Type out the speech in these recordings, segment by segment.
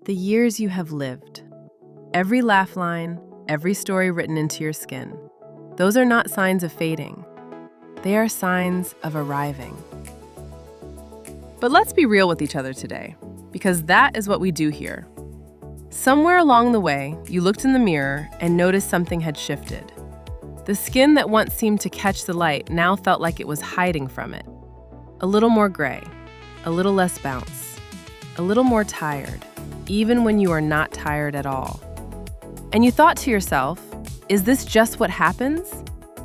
The years you have lived. Every laugh line, every story written into your skin. Those are not signs of fading. They are signs of arriving. But let's be real with each other today, because that is what we do here. Somewhere along the way, you looked in the mirror and noticed something had shifted. The skin that once seemed to catch the light now felt like it was hiding from it. A little more gray, a little less bounce, a little more tired, even when you are not tired at all. And you thought to yourself, is this just what happens?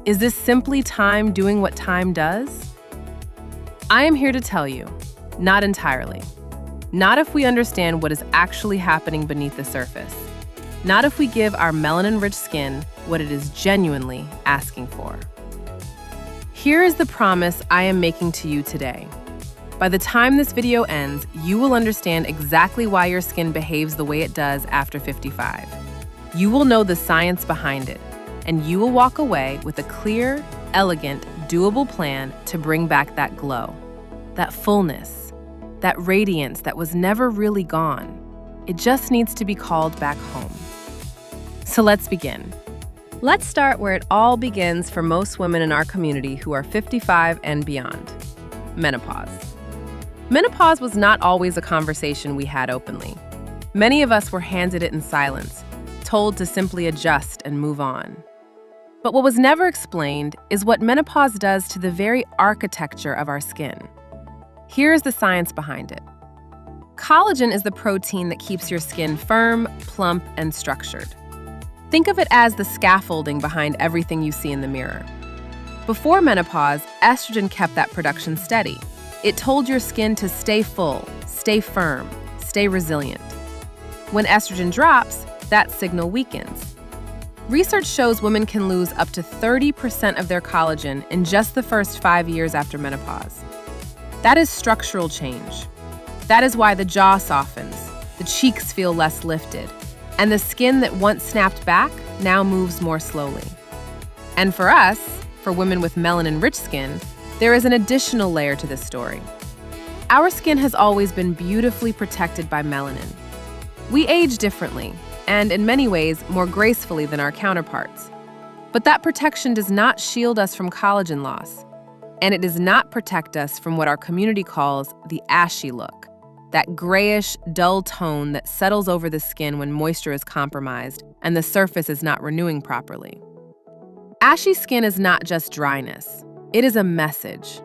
Is this simply time doing what time does? I am here to tell you, not entirely. Not if we understand what is actually happening beneath the surface. Not if we give our melanin-rich skin what it is genuinely asking for. Here is the promise I am making to you today. By the time this video ends, you will understand exactly why your skin behaves the way it does after 55. You will know the science behind it, and you will walk away with a clear, elegant, doable plan to bring back that glow, that fullness, that radiance that was never really gone. It just needs to be called back home. So let's begin. Let's start where it all begins for most women in our community who are 55 and beyond: menopause. Menopause was not always a conversation we had openly. Many of us were handed it in silence, told to simply adjust and move on. But what was never explained is what menopause does to the very architecture of our skin. Here's the science behind it. Collagen is the protein that keeps your skin firm, plump, and structured. Think of it as the scaffolding behind everything you see in the mirror. Before menopause, estrogen kept that production steady. It told your skin to stay full, stay firm, stay resilient. When estrogen drops, that signal weakens. Research shows women can lose up to 30% of their collagen in just the first 5 years after menopause. That is structural change. That is why the jaw softens, the cheeks feel less lifted, and the skin that once snapped back now moves more slowly. And for us, for women with melanin-rich skin, there is an additional layer to this story. Our skin has always been beautifully protected by melanin. We age differently, and in many ways, more gracefully than our counterparts. But that protection does not shield us from collagen loss. And it does not protect us from what our community calls the ashy look, that grayish, dull tone that settles over the skin when moisture is compromised and the surface is not renewing properly. Ashy skin is not just dryness. It is a message.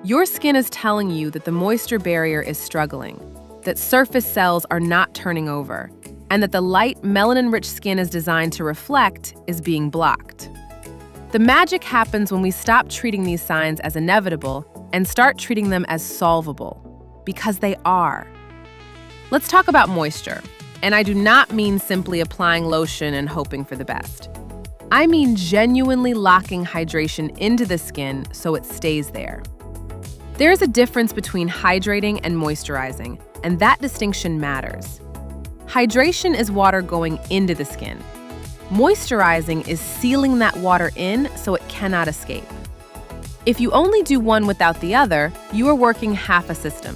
Your skin is telling you that the moisture barrier is struggling, that surface cells are not turning over, and that the light melanin-rich skin is designed to reflect is being blocked. The magic happens when we stop treating these signs as inevitable and start treating them as solvable, because they are. Let's talk about moisture, and I do not mean simply applying lotion and hoping for the best. I mean genuinely locking hydration into the skin so it stays there. There is a difference between hydrating and moisturizing, and that distinction matters. Hydration is water going into the skin. Moisturizing is sealing that water in so it cannot escape. If you only do one without the other, you are working half a system.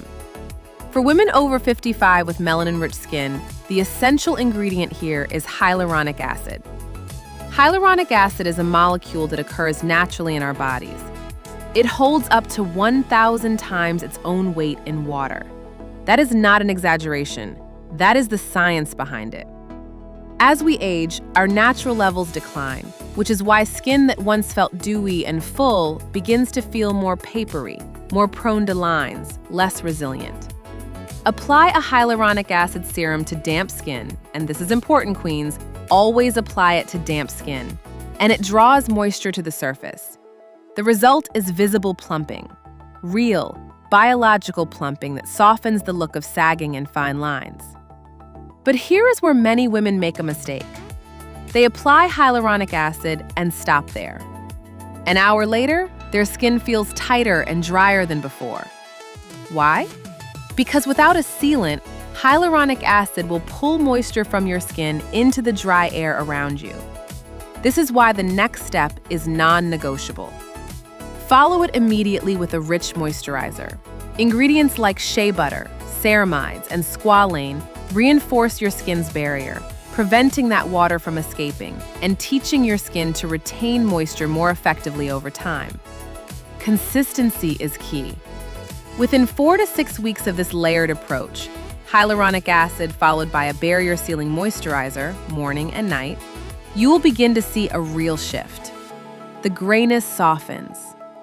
For women over 55 with melanin-rich skin, the essential ingredient here is hyaluronic acid. Hyaluronic acid is a molecule that occurs naturally in our bodies. It holds up to 1,000 times its own weight in water. That is not an exaggeration. That is the science behind it. As we age, our natural levels decline, which is why skin that once felt dewy and full begins to feel more papery, more prone to lines, less resilient. Apply a hyaluronic acid serum to damp skin, and this is important, queens, always apply it to damp skin, and it draws moisture to the surface. The result is visible plumping, real, biological plumping that softens the look of sagging and fine lines. But here is where many women make a mistake. They apply hyaluronic acid and stop there. An hour later, their skin feels tighter and drier than before. Why? Because without a sealant, hyaluronic acid will pull moisture from your skin into the dry air around you. This is why the next step is non-negotiable. Follow it immediately with a rich moisturizer. Ingredients like shea butter, ceramides, and squalane Reinforce your skin's barrier, preventing that water from escaping and teaching your skin to retain moisture more effectively over time. Consistency is key. Within 4 to 6 weeks of this layered approach, hyaluronic acid followed by a barrier-sealing moisturizer, morning and night, you will begin to see a real shift. The grayness softens,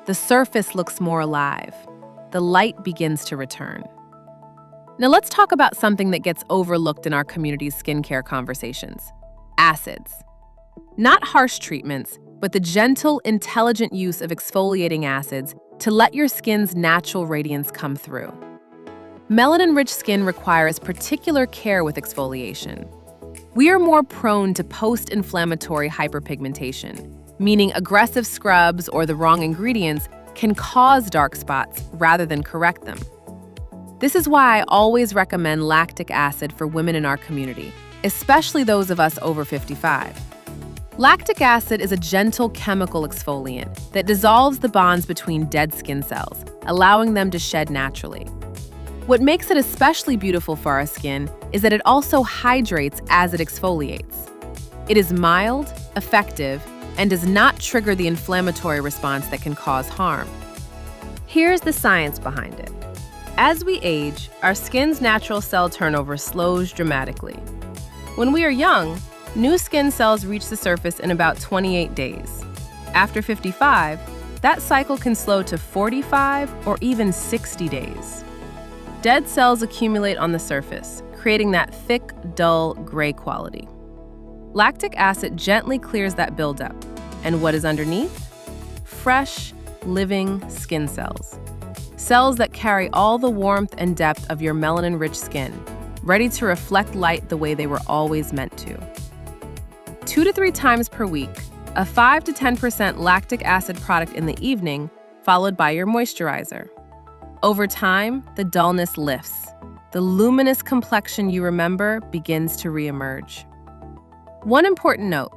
the surface looks more alive, the light begins to return. Now let's talk about something that gets overlooked in our community's skincare conversations: acids. Not harsh treatments, but the gentle, intelligent use of exfoliating acids to let your skin's natural radiance come through. Melanin-rich skin requires particular care with exfoliation. We are more prone to post-inflammatory hyperpigmentation, meaning aggressive scrubs or the wrong ingredients can cause dark spots rather than correct them. This is why I always recommend lactic acid for women in our community, especially those of us over 55. Lactic acid is a gentle chemical exfoliant that dissolves the bonds between dead skin cells, allowing them to shed naturally. What makes it especially beautiful for our skin is that it also hydrates as it exfoliates. It is mild, effective, and does not trigger the inflammatory response that can cause harm. Here's the science behind it. As we age, our skin's natural cell turnover slows dramatically. When we are young, new skin cells reach the surface in about 28 days. After 55, that cycle can slow to 45 or even 60 days. Dead cells accumulate on the surface, creating that thick, dull, gray quality. Lactic acid gently clears that buildup, and what is underneath? Fresh, living skin cells. Cells that carry all the warmth and depth of your melanin-rich skin, ready to reflect light the way they were always meant to. 2 to 3 times per week, a 5 to 10% lactic acid product in the evening, followed by your moisturizer. Over time, the dullness lifts. The luminous complexion you remember begins to reemerge. One important note: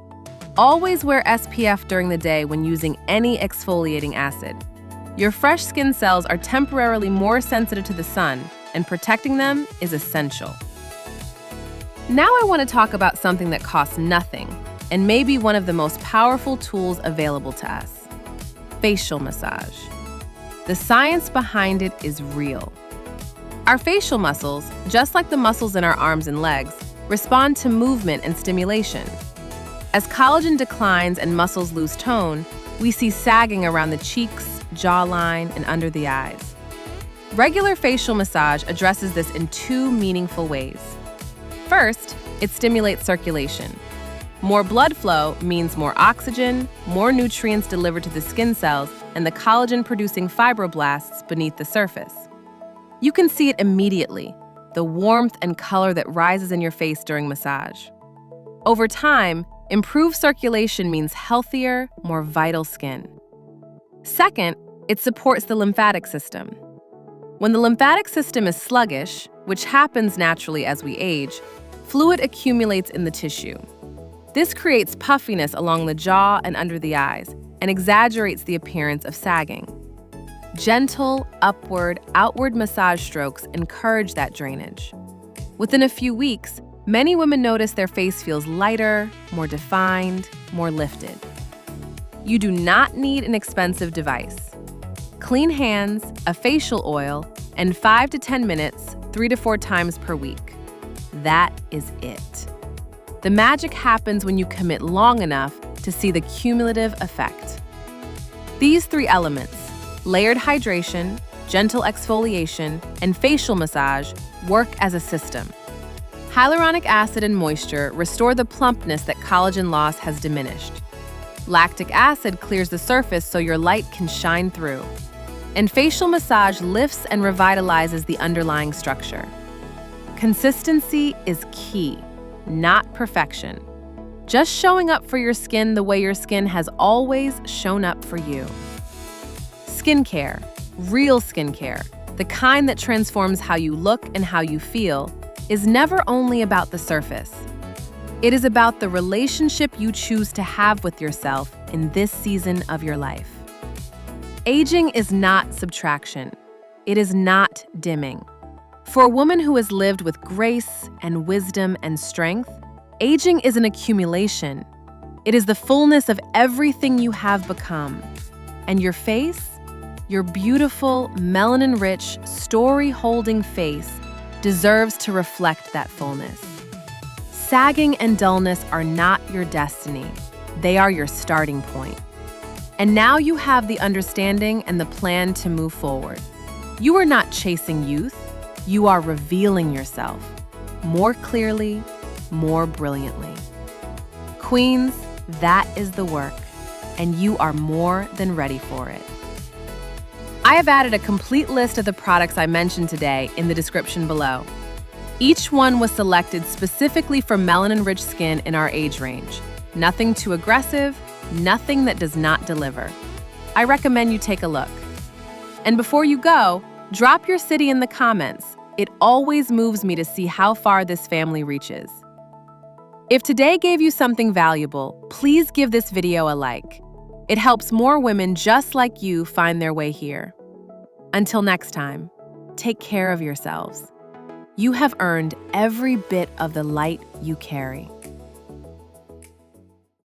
always wear SPF during the day when using any exfoliating acid. Your fresh skin cells are temporarily more sensitive to the sun, and protecting them is essential. Now I want to talk about something that costs nothing and may be one of the most powerful tools available to us: facial massage. The science behind it is real. Our facial muscles, just like the muscles in our arms and legs, respond to movement and stimulation. As collagen declines and muscles lose tone, we see sagging around the cheeks, jawline, and under the eyes. Regular facial massage addresses this in 2 meaningful ways. First, it stimulates circulation. More blood flow means more oxygen, more nutrients delivered to the skin cells, and the collagen-producing fibroblasts beneath the surface. You can see it immediately, the warmth and color that rises in your face during massage. Over time, improved circulation means healthier, more vital skin. Second, it supports the lymphatic system. When the lymphatic system is sluggish, which happens naturally as we age, fluid accumulates in the tissue. This creates puffiness along the jaw and under the eyes, and exaggerates the appearance of sagging. Gentle, upward, outward massage strokes encourage that drainage. Within a few weeks, many women notice their face feels lighter, more defined, more lifted. You do not need an expensive device. Clean hands, a facial oil, and 5 to 10 minutes, 3 to 4 times per week. That is it. The magic happens when you commit long enough to see the cumulative effect. These 3 elements, layered hydration, gentle exfoliation, and facial massage, work as a system. Hyaluronic acid and moisture restore the plumpness that collagen loss has diminished. Lactic acid clears the surface so your light can shine through. And facial massage lifts and revitalizes the underlying structure. Consistency is key, not perfection. Just showing up for your skin the way your skin has always shown up for you. Skincare, real skincare, the kind that transforms how you look and how you feel, is never only about the surface. It is about the relationship you choose to have with yourself in this season of your life. Aging is not subtraction. It is not dimming. For a woman who has lived with grace and wisdom and strength, aging is an accumulation. It is the fullness of everything you have become. And your face, your beautiful, melanin-rich, story-holding face, deserves to reflect that fullness. Sagging and dullness are not your destiny. They are your starting point. And now you have the understanding and the plan to move forward. You are not chasing youth. You are revealing yourself more clearly, more brilliantly. Queens, that is the work, and you are more than ready for it. I have added a complete list of the products I mentioned today in the description below. Each one was selected specifically for melanin-rich skin in our age range. Nothing too aggressive, nothing that does not deliver. I recommend you take a look. And before you go, drop your city in the comments. It always moves me to see how far this family reaches. If today gave you something valuable, please give this video a like. It helps more women just like you find their way here. Until next time, take care of yourselves. You have earned every bit of the light you carry.